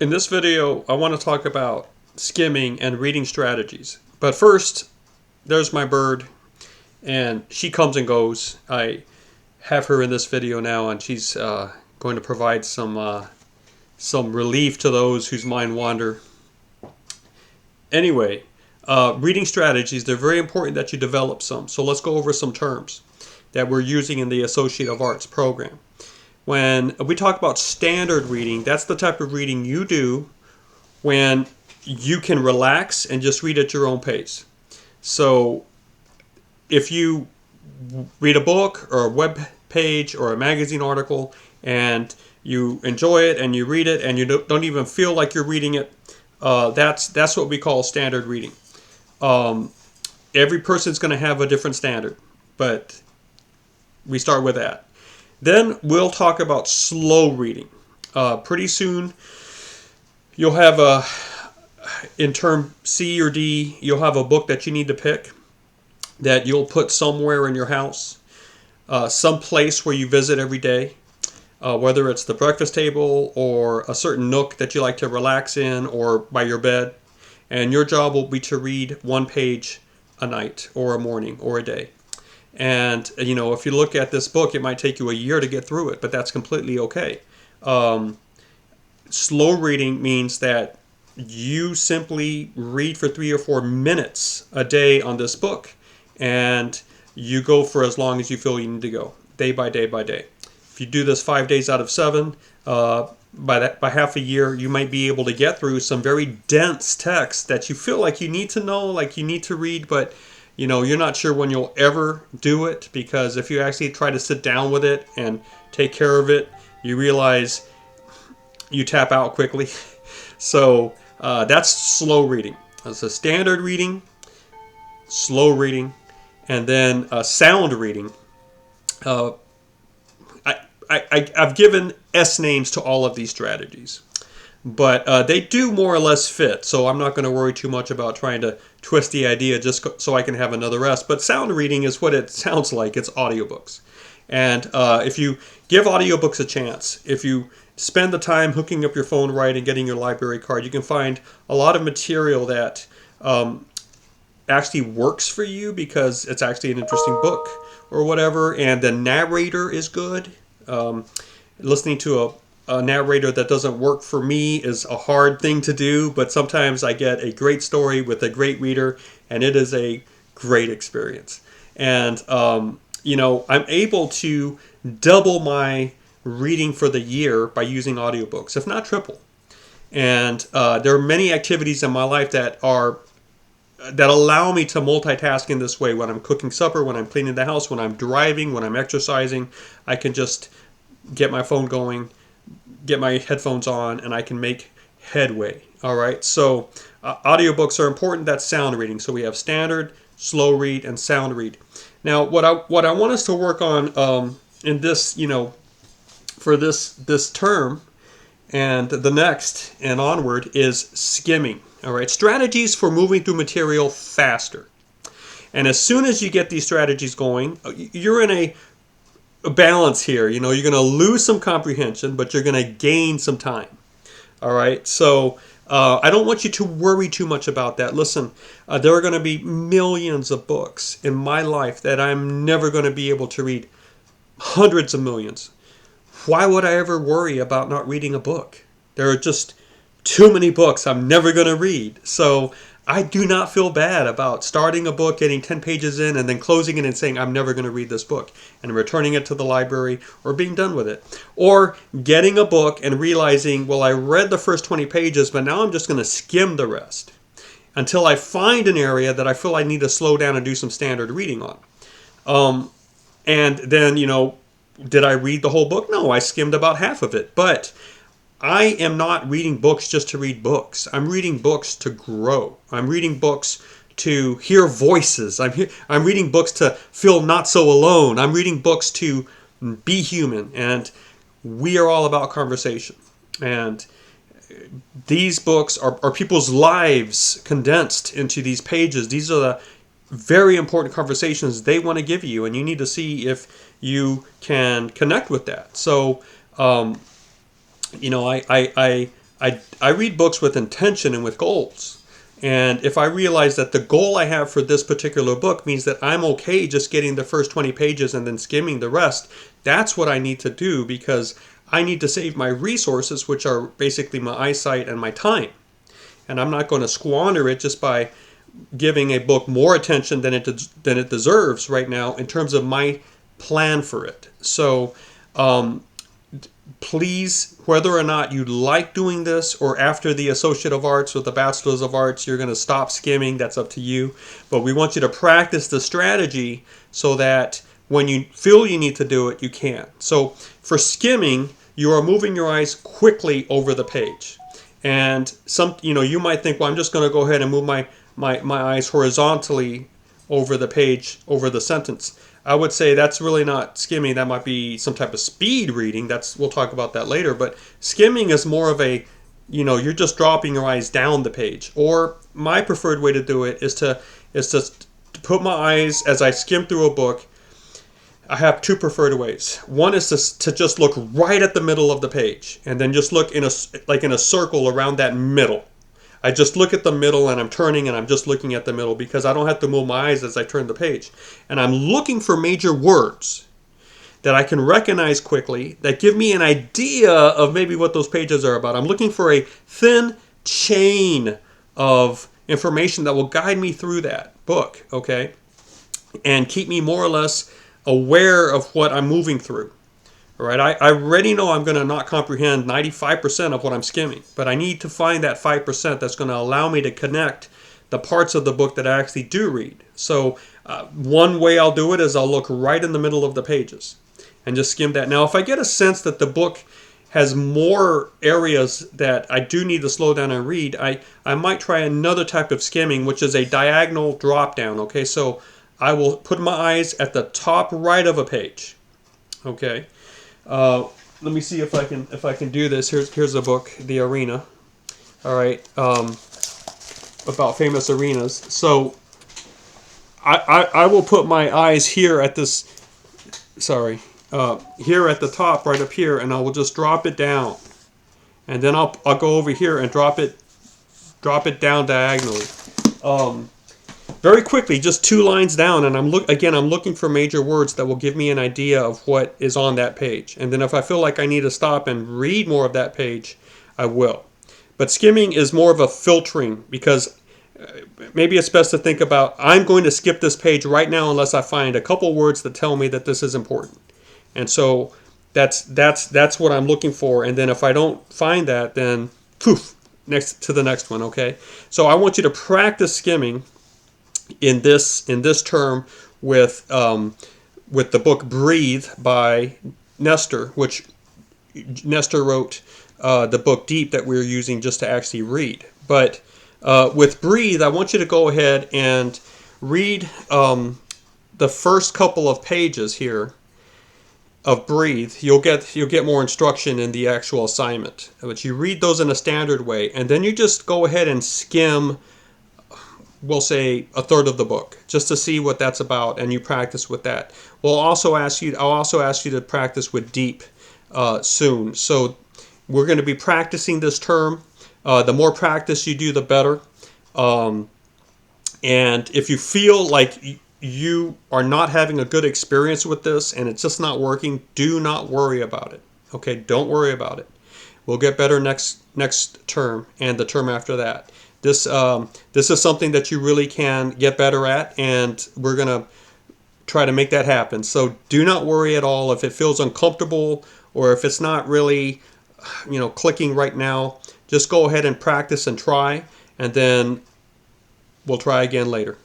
In this video, I want to talk about skimming and reading strategies. But first, there's my bird, and she comes and goes. I have her in this video now, and she's going to provide some relief to those whose mind wander. Anyway, reading strategies, they're very important that you develop some. So let's go over some terms that we're using in the Associate of Arts program. When we talk about standard reading, that's the type of reading you do when you can relax and just read at your own pace. So if you read a book or a web page or a magazine article and you enjoy it and you read it and you don't even feel like you're reading it, that's what we call standard reading. Every person's going to have a different standard, but we start with that. Then we'll talk about slow reading. Pretty soon, you'll have in term C or D, you'll have a book that you need to pick that you'll put somewhere in your house, some place where you visit every day, whether it's the breakfast table or a certain nook that you like to relax in or by your bed. And your job will be to read one page a night or a morning or a day. And, if you look at this book, it might take you a year to get through it, but that's completely okay. Slow reading means that you simply read for 3 or 4 minutes a day on this book, and you go for as long as you feel you need to go, day by day by day. If you do this 5 days out of 7, by half a year, you might be able to get through some very dense text that you feel like you need to know, like you need to read, but you're not sure when you'll ever do it, because if you actually try to sit down with it and take care of it, you realize you tap out quickly. So that's slow reading. That's a standard reading, slow reading, and then sound reading. I've given S names to all of these strategies, but they do more or less fit, so I'm not going to worry too much about trying to twist the idea just so I can have another S. But sound reading is what it sounds like. It's audiobooks. And if you give audiobooks a chance, if you spend the time hooking up your phone right and getting your library card, you can find a lot of material that actually works for you because it's actually an interesting book or whatever, and the narrator is good. Listening to a narrator that doesn't work for me is a hard thing to do, but sometimes I get a great story with a great reader, and it is a great experience. And, I'm able to double my reading for the year by using audiobooks, if not triple. And there are many activities in my life that allow me to multitask in this way. When I'm cooking supper, when I'm cleaning the house, when I'm driving, when I'm exercising, I can just get my phone going, get my headphones on, and I can make headway. All right, so audiobooks are important. That's sound reading. So we have standard, slow read, and sound read. Now, what I want us to work on in this, for this term and the next and onward is skimming. All right, strategies for moving through material faster. And as soon as you get these strategies going, you're in a balance here. You're going to lose some comprehension, but you're going to gain some time. All right, so I don't want you to worry too much about that. Listen, there are going to be millions of books in my life that I'm never going to be able to read. Hundreds of millions. Why would I ever worry about not reading a book? There are just too many books I'm never going to read. So I do not feel bad about starting a book, getting 10 pages in, and then closing it and saying, I'm never going to read this book, and returning it to the library or being done with it. Or getting a book and realizing, well, I read the first 20 pages, but now I'm just going to skim the rest until I find an area that I feel I need to slow down and do some standard reading on. And then, did I read the whole book? No, I skimmed about half of it. But I am not reading books just to read books. I'm reading books to grow. I'm reading books to hear voices. I'm reading books to feel not so alone. I'm reading books to be human. And we are all about conversation. And these books are people's lives condensed into these pages. These are the very important conversations they want to give you, and you need to see if you can connect with that. So, I I read books with intention and with goals. And if I realize that the goal I have for this particular book means that I'm okay just getting the first 20 pages and then skimming the rest, that's what I need to do, because I need to save my resources, which are basically my eyesight and my time. And I'm not going to squander it just by giving a book more attention than it deserves right now in terms of my plan for it. So please, whether or not you like doing this, or after the Associate of Arts or the Bachelor's of Arts, you're going to stop skimming, that's up to you. But we want you to practice the strategy so that when you feel you need to do it, you can. So for skimming, you are moving your eyes quickly over the page. And you might think, well, I'm just going to go ahead and move my eyes horizontally over the page, over the sentence. I would say that's really not skimming. That might be some type of speed reading. We'll talk about that later. But skimming is more of a, you're just dropping your eyes down the page. Or my preferred way to do it is to put my eyes, as I skim through a book, I have two preferred ways. One is to just look right at the middle of the page, and then just look in a circle around that middle. I just look at the middle, and I'm turning, and I'm just looking at the middle, because I don't have to move my eyes as I turn the page. And I'm looking for major words that I can recognize quickly, that give me an idea of maybe what those pages are about. I'm looking for a thin chain of information that will guide me through that book, okay? And keep me more or less aware of what I'm moving through. All right, I already know I'm going to not comprehend 95% of what I'm skimming, but I need to find that 5% that's going to allow me to connect the parts of the book that I actually do read. So one way I'll do it is I'll look right in the middle of the pages and just skim that. Now, if I get a sense that the book has more areas that I do need to slow down and read, I might try another type of skimming, which is a diagonal drop down. Okay, so I will put my eyes at the top right of a page. Okay. Let me see if I can do this. Here's a book, The Arena. All right, about famous arenas. So I will put my eyes here at this. Sorry, here at the top, right up here, and I will just drop it down, and then I'll go over here and drop it down diagonally. Very quickly, just 2 lines down, and I'm looking for major words that will give me an idea of what is on that page. And then if I feel like I need to stop and read more of that page, I will. But skimming is more of a filtering, because maybe it's best to think about, I'm going to skip this page right now unless I find a couple words that tell me that this is important. And so that's what I'm looking for. And then if I don't find that, then poof, next to the next one, okay? So I want you to practice skimming in this term with the book Breathe by Nestor, which Nestor wrote the book Deep that we're using just to actually read. But with Breathe, I want you to go ahead and read the first couple of pages here of Breathe. You'll get more instruction in the actual assignment, but you read those in a standard way, and then you just go ahead and skim, we'll say, a third of the book, just to see what that's about, and you practice with that. I'll also ask you to practice with Deep soon. So we're going to be practicing this term. The more practice you do, the better. And if you feel like you are not having a good experience with this and it's just not working, do not worry about it. Okay, don't worry about it. We'll get better next term and the term after that. This is something that you really can get better at, and we're going to try to make that happen. So do not worry at all if it feels uncomfortable or if it's not really, clicking right now. Just go ahead and practice and try, and then we'll try again later.